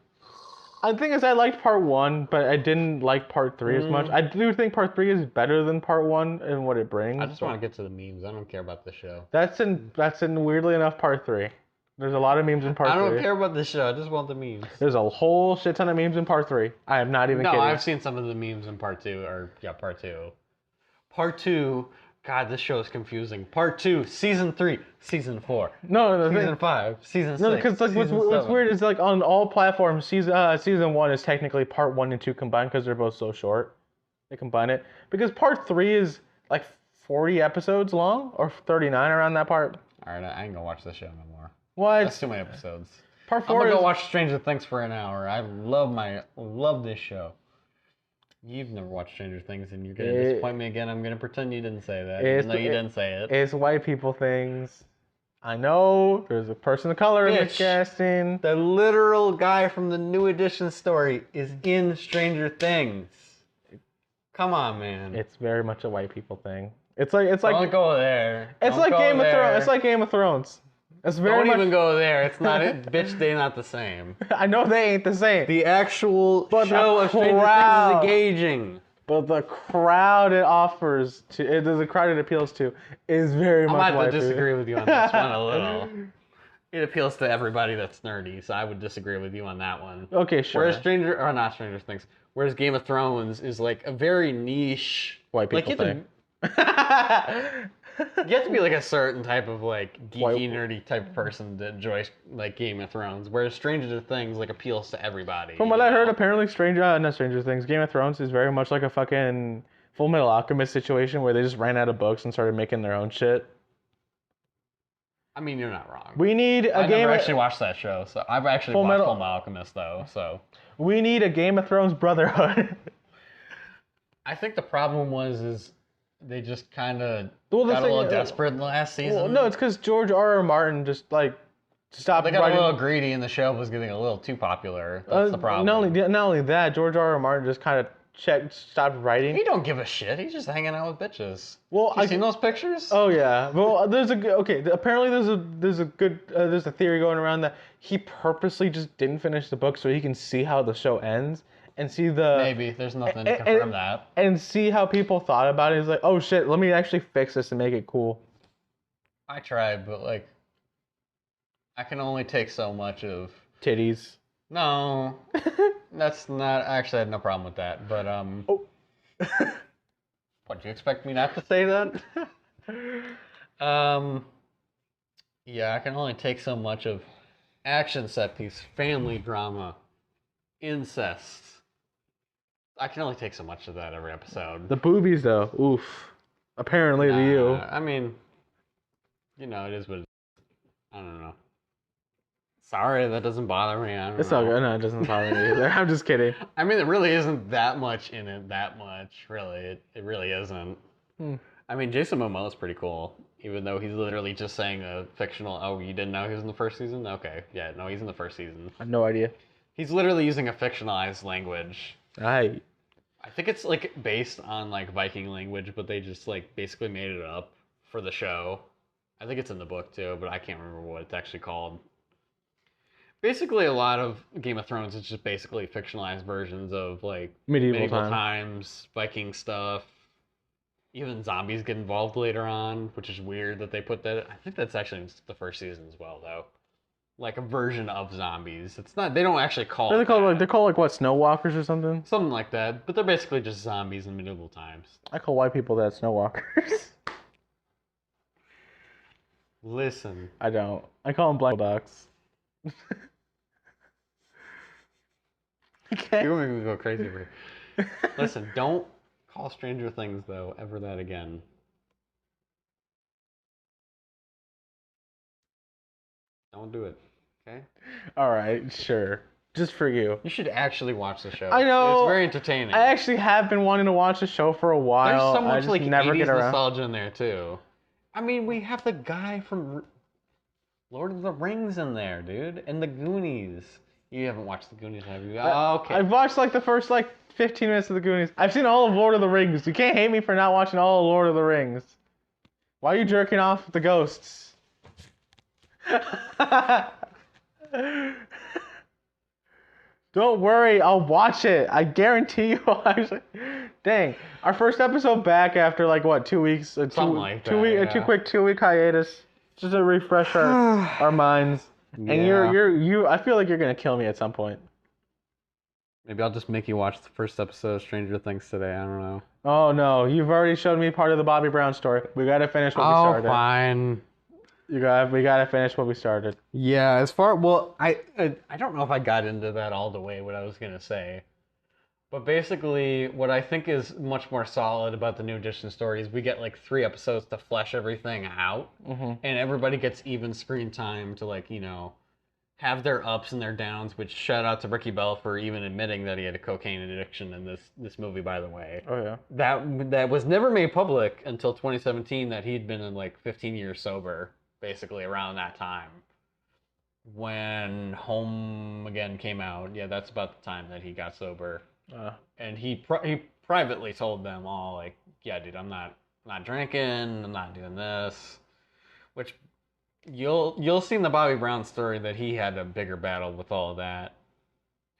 S1: I think I liked part 1, but I didn't like part 3 as much. I do think part 3 is better than part 1 and what it brings.
S2: I just want to get to the memes. I don't care about the show.
S1: That's in weirdly enough part 3. There's a lot of memes in part 3.
S2: I don't care about the show. I just want the memes.
S1: There's a whole shit ton of memes in part 3. I am not even kidding.
S2: No, I've seen some of the memes in part 2, part 2. Part 2, God, this show is confusing. Part 2, season 3, season 4.
S1: No,
S2: season 5, season 6.
S1: No, because like what's weird is like on all platforms, season 1 is technically part 1 and 2 combined because they're both so short. They combine it because part 3 is like 40 episodes long or 39 around that part.
S2: All right, I ain't gonna watch this show no more.
S1: What?
S2: That's too many episodes.
S1: Part 4
S2: I'm gonna
S1: is...
S2: go watch Stranger Things for an hour. I love this show. You've never watched Stranger Things, and you're gonna disappoint me again. I'm gonna pretend you didn't say that, even though you didn't say it.
S1: It's white people things. I know there's a person of color in the casting.
S2: The literal guy from the New Edition story is in Stranger Things. Come on, man.
S1: It's very much a white people thing. It's like
S2: Don't go there.
S1: It's like Game of Thrones. It's like Game of Thrones. It's very
S2: Don't even go there. It's not it. Bitch, they not the same.
S1: I know they ain't the same.
S2: The actual show of Stranger Things is engaging.
S1: But the crowd it offers to, the crowd it appeals to, is very much white.
S2: I might have to disagree with you on this one a little. It appeals to everybody that's nerdy, so I would disagree with you on that one.
S1: Okay, sure.
S2: Whereas Stranger Things. Whereas Game of Thrones is like a very niche
S1: white people thing.
S2: You have to be like a certain type of like geeky, nerdy type of person to enjoy like Game of Thrones. Whereas Stranger Things like appeals to everybody.
S1: From what I heard, apparently not Stranger Things, Game of Thrones is very much like a fucking Full Metal Alchemist situation where they just ran out of books and started making their own shit.
S2: I mean, you're not wrong.
S1: We need a
S2: I never actually watched that show, so I've actually watched Full Metal Alchemist though. So
S1: we need a Game of Thrones Brotherhood.
S2: I think the problem is they just kind of got a little desperate in the last season.
S1: Well, no, it's because George R.R. Martin just like stopped.
S2: They got a little greedy, and the show was getting a little too popular. That's the problem.
S1: Not only that, George R.R. Martin just kind of stopped writing.
S2: He don't give a shit. He's just hanging out with bitches.
S1: Well,
S2: you seen those pictures?
S1: Oh yeah. Well, apparently there's a theory going around that he purposely just didn't finish the book so he can see how the show ends. And see
S2: maybe there's nothing to confirm that.
S1: And see how people thought about it. He's like, oh shit, let me actually fix this and make it cool.
S2: I tried, but like, I can only take so much of
S1: titties.
S2: No, that's not. Actually, I had no problem with that. But
S1: Oh.
S2: What, do you expect me not to say that? Yeah, I can only take so much of action set piece, family drama, incest. I can only take so much of that every episode.
S1: The boobies, though, oof. Apparently to you.
S2: I mean, it is what it is. I don't know. Sorry, that doesn't bother me. I don't know.
S1: All good. No, it doesn't bother me either. I'm just kidding.
S2: I mean, there really isn't that much in it. Really. It really isn't. I mean, Jason Momoa's pretty cool, even though he's literally just saying a fictional. Oh, you didn't know he was in the first season? Okay, yeah, no, he's in the first season.
S1: I have no idea.
S2: He's literally using a fictionalized language. I think it's like based on like Viking language, but they just like basically made it up for the show. I think it's in the book too, but I can't remember what it's actually called. Basically, a lot of Game of Thrones is just basically fictionalized versions of like medieval times, Viking stuff. Even zombies get involved later on, which is weird that they put that. I think that's actually in the first season as well, though. Like a version of zombies. It's not. They don't actually call.
S1: They're called what, Snowwalkers or something?
S2: Something like that. But they're basically just zombies in medieval times.
S1: I call white people that Snowwalkers.
S2: Listen.
S1: I don't. I call them black ducks.
S2: Okay. You're making me go crazy over here. Listen, don't call Stranger Things though ever that again. I won't do it. Okay?
S1: All right, sure. Just for you.
S2: You should actually watch the show.
S1: I know.
S2: It's very entertaining.
S1: I actually have been wanting to watch the show for a while.
S2: There's so much
S1: I just
S2: like
S1: never
S2: 80s
S1: get around.
S2: nostalgia in there too. I mean, we have the guy from Lord of the Rings in there, dude, and the Goonies. You haven't watched the Goonies, have you? Oh, okay.
S1: I've watched like the first like 15 minutes of the Goonies. I've seen all of Lord of the Rings. You can't hate me for not watching all of Lord of the Rings. Why are you jerking off with the ghosts? Don't worry, I'll watch it. I guarantee you I'll actually. Dang. Our first episode back after like what, 2 weeks?
S2: Something like that, yeah.
S1: A quick 2 week hiatus. Just to refresh our minds.
S2: Yeah.
S1: And I feel like you're gonna kill me at some point.
S2: Maybe I'll just make you watch the first episode of Stranger Things today. I don't know.
S1: Oh no, you've already showed me part of the Bobby Brown story. We gotta finish what we started.
S2: Oh, fine.
S1: We gotta finish what we started.
S2: Yeah, I don't know if I got into that all the way, what I was gonna say. But basically, what I think is much more solid about the New Edition story is we get like 3 episodes to flesh everything out, and everybody gets even screen time to like, you know, have their ups and their downs, which shout out to Ricky Bell for even admitting that he had a cocaine addiction in this movie, by the way.
S1: Oh yeah.
S2: That was never made public until 2017, that he'd been in like 15 years sober, basically around that time. When Home Again came out, yeah, that's about the time that he got sober. And he privately told them all, like, yeah, dude, I'm not drinking, I'm not doing this, which you'll see in the Bobby Brown story that he had a bigger battle with all of that,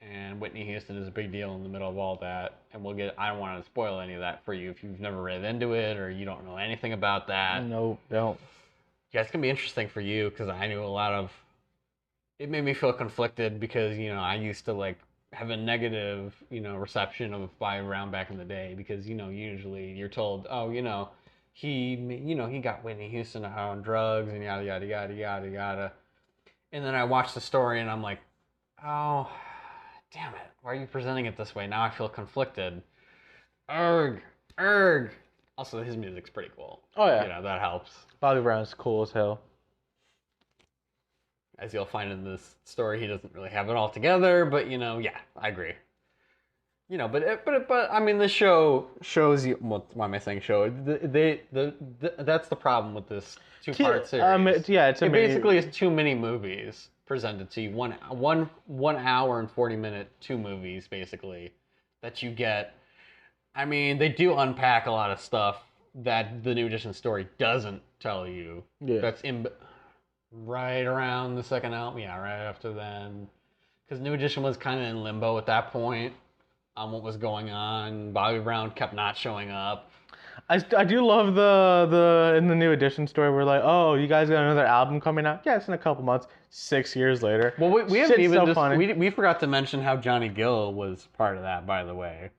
S2: and Whitney Houston is a big deal in the middle of all that, and I don't want to spoil any of that for you if you've never read into it or you don't know anything about that.
S1: No, don't.
S2: Yeah, it's gonna be interesting for you because I knew a lot of. It made me feel conflicted because, you know, I used to like have a negative, you know, reception of Bobby Brown back in the day because, you know, usually you're told, oh, you know, he got Whitney Houston on drugs and yada yada yada yada yada, and then I watched the story and I'm like, oh, damn it, why are you presenting it this way? Now I feel conflicted. Erg. Also, his music's pretty cool.
S1: Oh yeah,
S2: you know, that helps.
S1: Bobby Brown's cool as hell.
S2: As you'll find in this story, he doesn't really have it all together, but, you know, yeah, I agree. You know, but I mean, the show shows you. Why am I saying show? That's the problem with this 2-part series.
S1: It
S2: basically is too many movies presented to you. 1 hour and 40-minute 2 movies basically that you get. I mean, they do unpack a lot of stuff that the New Edition story doesn't tell you.
S1: Yeah.
S2: That's right around the second album, yeah, right after then. Because New Edition was kind of in limbo at that point on what was going on. Bobby Brown kept not showing up.
S1: I do love the in the New Edition story, we're like, oh, you guys got another album coming out? Yeah, it's in a couple months. 6 years later.
S2: Well, we haven't even
S1: so funny.
S2: We forgot to mention how Johnny Gill was part of that, by the way.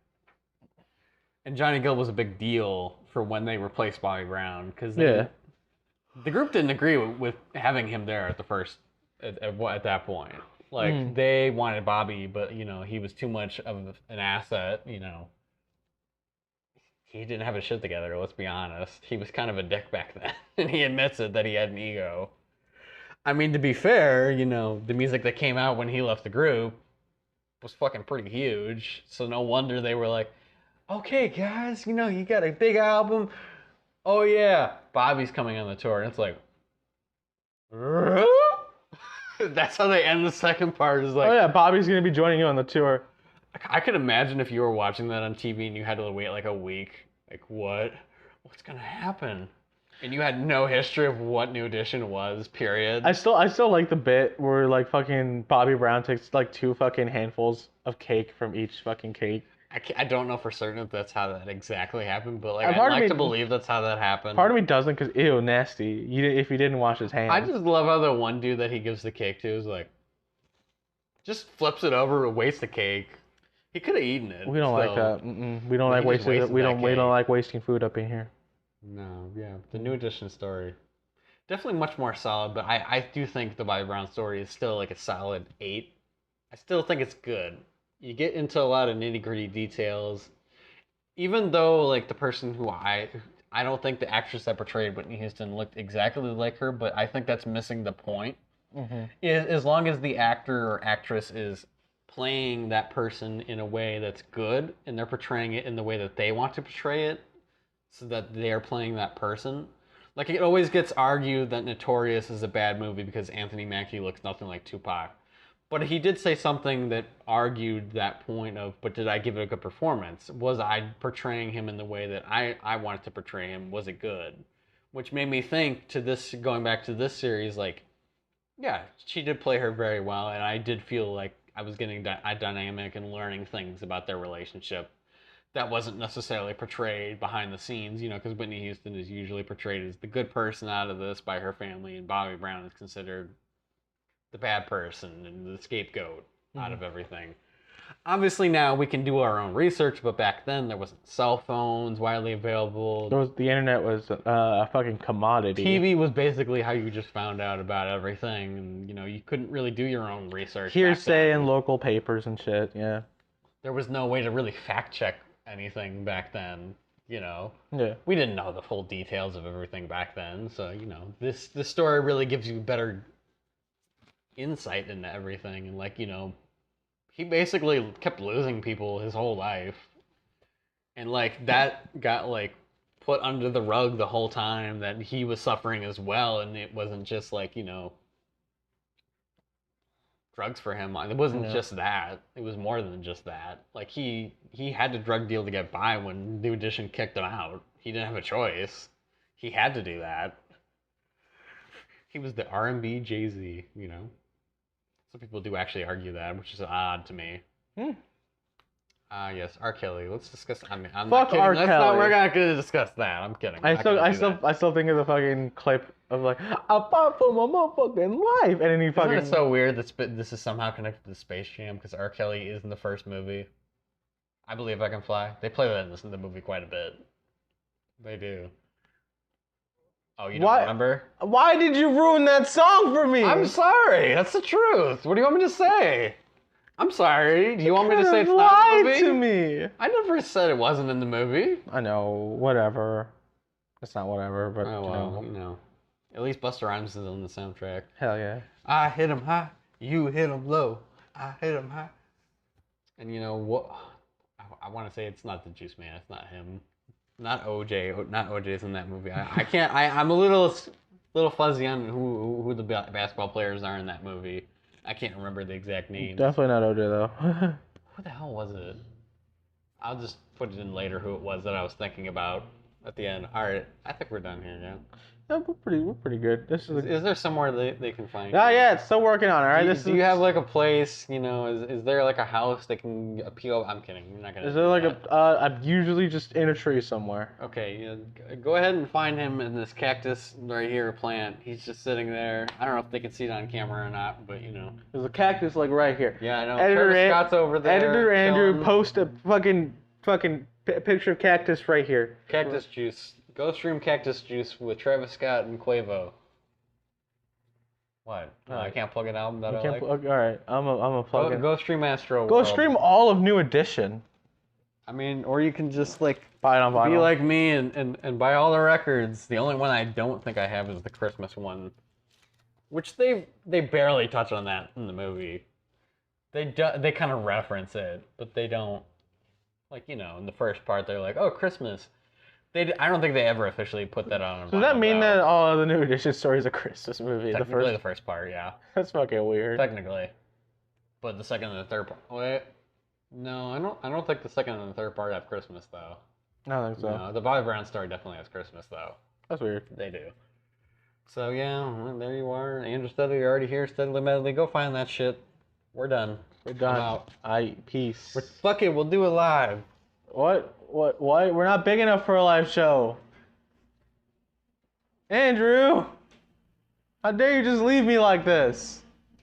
S2: And Johnny Gill was a big deal for when they replaced Bobby Brown because the group didn't agree with having him there at that point. Like, they wanted Bobby, but, you know, he was too much of an asset, you know. He didn't have his shit together, let's be honest. He was kind of a dick back then, and he admits it that he had an ego. I mean, to be fair, you know, the music that came out when he left the group was fucking pretty huge, so no wonder they were like, okay, guys, you know, you got a big album. Oh, yeah, Bobby's coming on the tour. And it's like, that's how they end the second part. Is like,
S1: oh, yeah, Bobby's going to be joining you on the tour.
S2: I could imagine if you were watching that on TV and you had to wait like a week. Like, what's going to happen? And you had no history of what New Edition was, period.
S1: I still like the bit where, like, fucking Bobby Brown takes, like, 2 fucking handfuls of cake from each fucking cake.
S2: I don't know for certain if that's how that exactly happened, but, like, I'd like to believe that's how that happened.
S1: Part of me doesn't, because, ew, nasty. If you didn't wash his hands.
S2: I just love how the one dude that he gives the cake to is, like, just flips it over and wastes the cake. He could have eaten it.
S1: We don't like that. We don't like wasting. We don't like wasting food up in here.
S2: No, yeah. The New Edition story, definitely much more solid, but I do think the Bobby Brown story is still like a solid 8. I still think it's good. You get into a lot of nitty-gritty details. Even though, like, the person who I don't think the actress that portrayed Whitney Houston looked exactly like her, but I think that's missing the point As long as the actor or actress is playing that person in a way that's good and they're portraying it in the way that they want to portray it so that they're playing that person. Like, it always gets argued that Notorious is a bad movie because Anthony Mackie looks nothing like Tupac. But he did say something that argued that point of, but did I give it a good performance? Was I portraying him in the way that I wanted to portray him? Was it good? Which made me think to this, going back to this series, like, yeah, she did play her very well, and I did feel like I was getting a dynamic and learning things about their relationship that wasn't necessarily portrayed behind the scenes, because Whitney Houston is usually portrayed as the good person out of this by her family, and Bobby Brown is considered the bad person and the scapegoat out of everything. Obviously now we can do our own research, but back then there wasn't cell phones widely available.
S1: The internet was a fucking commodity.
S2: TV was basically how you just found out about everything, and you couldn't really do your own research.
S1: Hearsay in local papers and shit, yeah.
S2: There was no way to really fact check anything back then,
S1: Yeah.
S2: We didn't know the full details of everything back then, so this story really gives you better insight into everything, and he basically kept losing people his whole life, and that got put under the rug the whole time that he was suffering as well, and it wasn't just drugs for him. It wasn't just that. It was more than just that. He had a drug deal to get by when New Edition kicked him out. He didn't have a choice. He had to do that. He was the R&B Jay-Z, Some people do actually argue that, which is odd to me. Yes, R. Kelly. Let's discuss. I'm
S1: Fuck
S2: not kidding.
S1: R. Kelly.
S2: We're not going to discuss that. I'm kidding.
S1: I still think of the fucking clip of I fought for my motherfucking life, and then he fucking.
S2: Isn't it so weird that this is somehow connected to Space Jam because R. Kelly is in the first movie? I Believe I Can Fly. They play that in the movie quite a bit. They do. Oh, you don't remember?
S1: Why did you ruin that song for me?
S2: I'm sorry. That's the truth. What do you want me to say? I'm sorry. Do you want me to say it's not in the movie?
S1: To me.
S2: I never said it wasn't in the movie.
S1: I know. Whatever. It's not whatever, but
S2: At least Busta Rhymes is on the soundtrack.
S1: Hell yeah.
S2: I hit him high. You hit him low. I hit him high. And you know what? I want to say it's not the Juice Man. It's not him. Not OJ. Not OJ's in that movie. I can't. I'm a little fuzzy on who the basketball players are in that movie. I can't remember the exact name.
S1: Definitely not OJ though.
S2: Who the hell was it? I'll just put it in later who it was that I was thinking about at the end. All right, I think we're done here now.
S1: Yeah, we're pretty good.
S2: Is there somewhere they can find?
S1: Yeah, it's still working on it. All right,
S2: do you have a place? Is there a house they can appeal? I'm kidding. You're not gonna.
S1: Is there I'm usually just in a tree somewhere.
S2: Okay, go ahead and find him in this cactus right here plant. He's just sitting there. I don't know if they can see it on camera or not, but
S1: There's a cactus right here.
S2: Yeah, I know. Editor Scott's over there.
S1: Editor Andrew, post a fucking picture of cactus right here.
S2: Cactus juice. Go stream Cactus Juice with Travis Scott and Quavo. What? No, I can't plug an album that I like?
S1: All right, I'm a plug in.
S2: Go stream Astro
S1: Go
S2: World.
S1: stream all of New Edition.
S2: I mean, or you can just
S1: buy it on vinyl.
S2: Be like me and buy all the records. The only one I don't think I have is the Christmas one, which they barely touch on that in the movie. They kind of reference it, but they don't. In the first part, they're like, "Oh, Christmas." I don't think they ever officially put that on.
S1: So does that mean that all of the New Edition stories are Christmas movie?
S2: Technically, the first part, yeah.
S1: That's fucking weird.
S2: Technically, but the second and the third part. Wait, no, I don't think the second and the third part have Christmas though.
S1: I don't think so.
S2: No, the Bobby Brown story definitely has Christmas though.
S1: That's weird.
S2: They do. So yeah, well, there you are, Andrew Stedl. You're already here, steadily, medley. Go find that shit. We're done.
S1: We're done. I'm out. Peace.
S2: Fuck it, we'll do it live.
S1: What? We're not big enough for a live show. Andrew! How dare you just leave me like this?